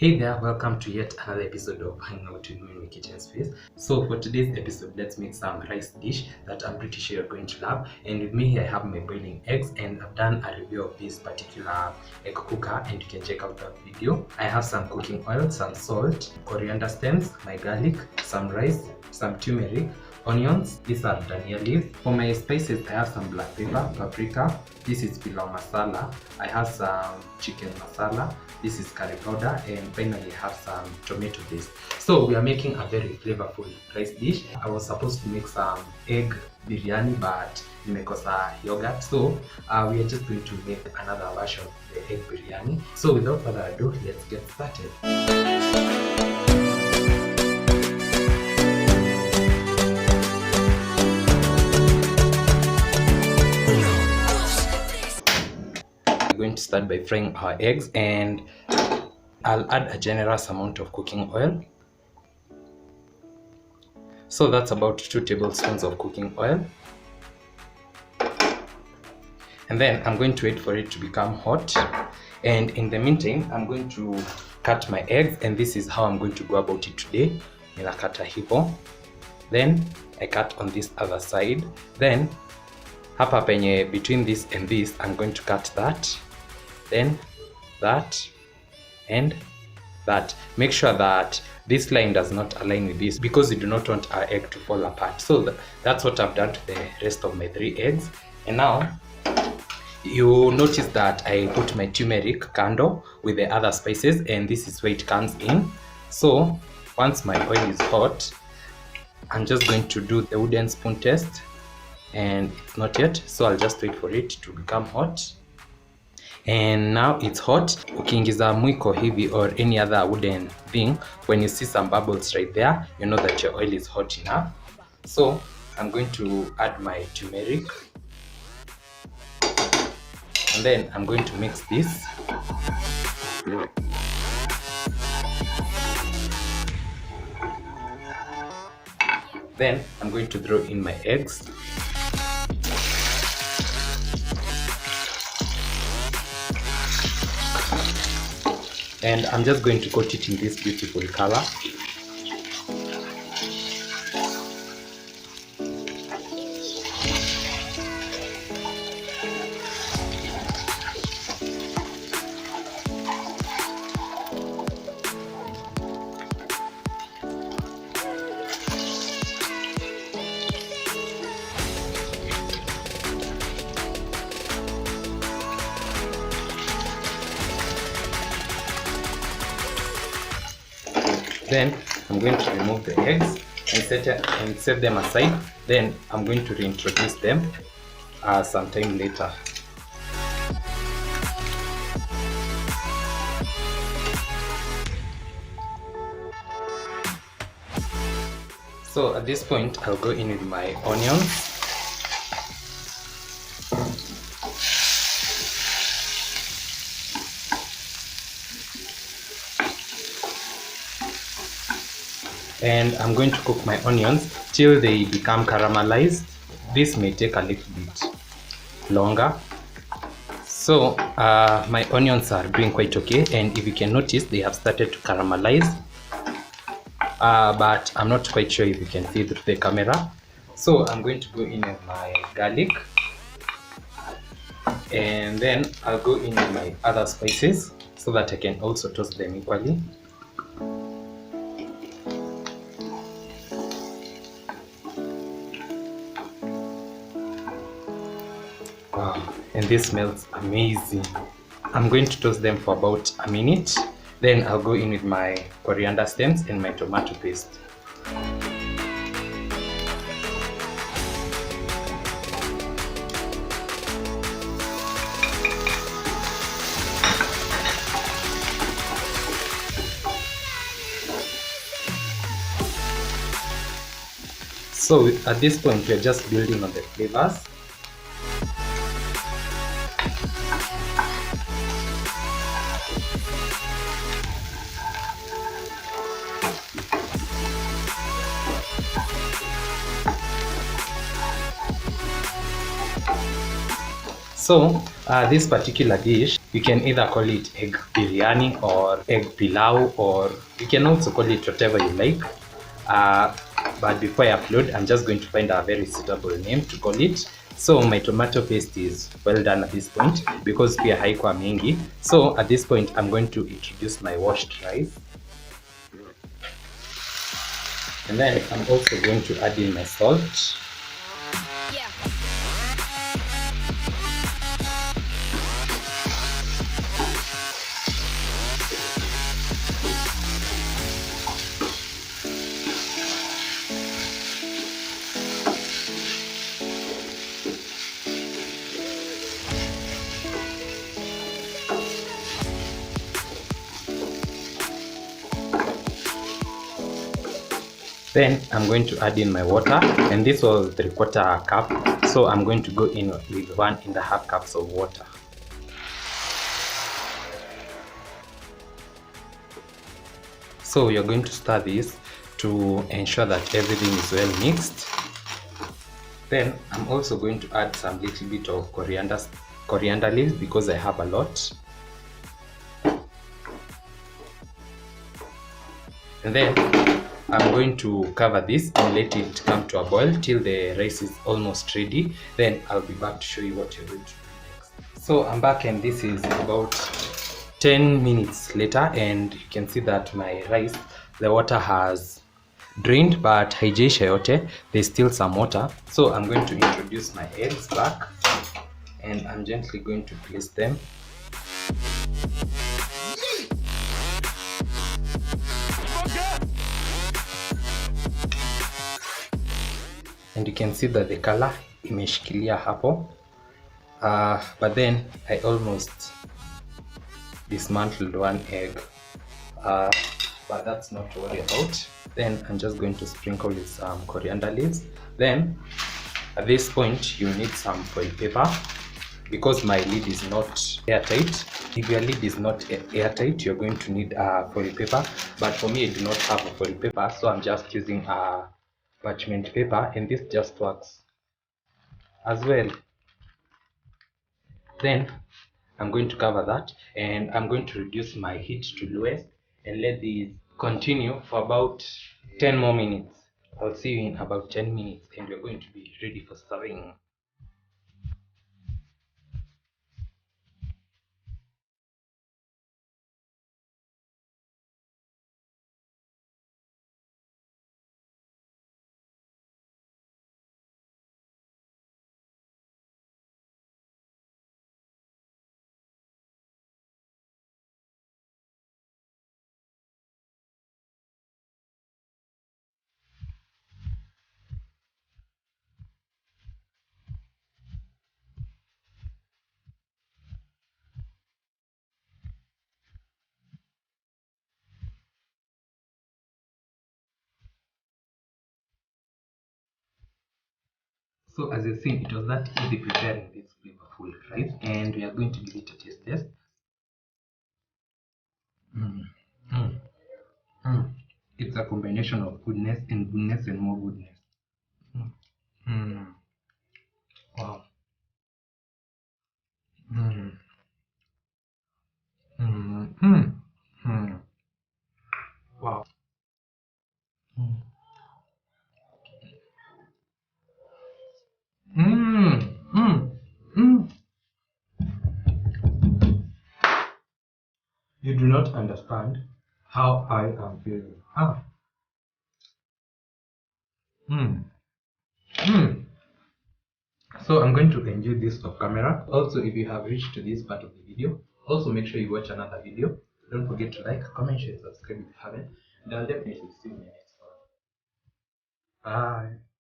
Hey there, welcome to yet another episode of Hanging Out with Me in the Kitchen Space. So for today's episode, let's make some rice dish that I'm pretty sure you're going to love. And with me here I have my boiling eggs, and I've done a review of this particular egg cooker, and you can check out that video. I have some cooking oil, some salt, coriander stems, my garlic, some rice, some turmeric, onions. These are dhania leaves. For my spices, I have some black pepper, paprika. This is pilau masala. I have some chicken masala. This is curry powder, and finally I have some tomato paste. So we are making a very flavorful rice dish. I was supposed to make some egg biryani, but nimekosa yogurt. So we are just going to make another version of the egg biryani. So without further ado, let's get started. Going to start by frying our eggs, and I'll add a generous amount of cooking oil. So that's about 2 tablespoons of cooking oil. And then I'm going to wait for it to become hot. And in the meantime, I'm going to cut my eggs, and this is how I'm going to go about it today. Ninakata hivo. Then I cut on this other side. Then hapa penye between this and this, I'm going to cut that. Then that and that. Make sure that this line does not align with this, because we do not want our egg to fall apart. So that's what I've done to the rest of my 3 eggs. And now you notice that I put my turmeric kando with the other spices, and this is where it comes in. So once my oil is hot, I'm just going to do the wooden spoon test, and it's not yet, so I'll just wait for it to become hot. And now it's hot. Ukiingiza mwiko hivi or any other wooden thing, when you see some bubbles right there, you know that your oil is hot enough. So I'm going to add my turmeric, and then I'm going to mix this. Then I'm going to throw in my eggs. And I'm just going to coat it in this beautiful color. Then I'm going to remove the eggs and set them aside. Then I'm going to reintroduce them sometime later. So at this point, I'll go in with my onions. And I'm going to cook my onions till they become caramelized. This may take a little bit longer. So my onions are doing quite okay, and if you can notice, they have started to caramelize. But I'm not quite sure if you can see through the camera. So I'm going to go in with my garlic, and then I'll go in with my other spices so that I can also toast them equally. Wow, and this smells amazing. I'm going to toast them for about a minute. Then I'll go in with my coriander stems and my tomato paste. So at this point, we're just building on the flavors. So this particular dish, You can either call it egg biryani or egg pilau, or you can also call it whatever you like. But before I upload, I'm just going to find a very suitable name to call it. So my tomato paste is well done at this point because pia haikuwa mingi. So at this point, I'm going to introduce my washed rice. And then I'm also going to add in my salt. Then I'm going to add in my water, and this was 3/4 cup, so I'm going to go in with 1.5 cups of water. So you're going to stir this to ensure that everything is well mixed. Then I'm also going to add some little bit of coriander leaves because I have a lot. And then I'm going to cover this and let it come to a boil till the rice is almost ready. Then I'll be back to show you what you're going to do next. So I'm back, and this is about 10 minutes later, and you can see that my rice, the water has drained, but haijaisha yote, there's still some water. So I'm going to introduce my eggs back, and I'm gently going to place them. And you can see that the color imeshikilia hapo, but then I almost dismantled one egg, but that's not to worry about. Then I'm just going to sprinkle with some coriander leaves. Then at this point you need some foil paper because my lid is not airtight. If your lid is not airtight, you're going to need a foil paper, but for me I do not have a foil paper, so I'm just using a parchment paper, and this just works as well. Then I'm going to cover that, and I'm going to reduce my heat to lowest and let these continue for about 10 more minutes. I'll see you in about 10 minutes, and we're going to be ready for serving. So as you've seen, it was that easy preparing this flavorful rice, and we are going to give it a taste test. Mm. Mm. Mm. It's a combination of goodness and more goodness. Mm. Mm. Wow. Mm. Mm. Mm. Mm. Wow. Mm. Mm. Mm. Mm. You do not understand how I am feeling. Ah. Mm. Mm. So I'm going to enjoy this off camera. Also, if you have reached to this part of the video, also make sure you watch another video. Don't forget to like, comment, share, subscribe if you haven't. And I'll definitely see you in the next one. Bye.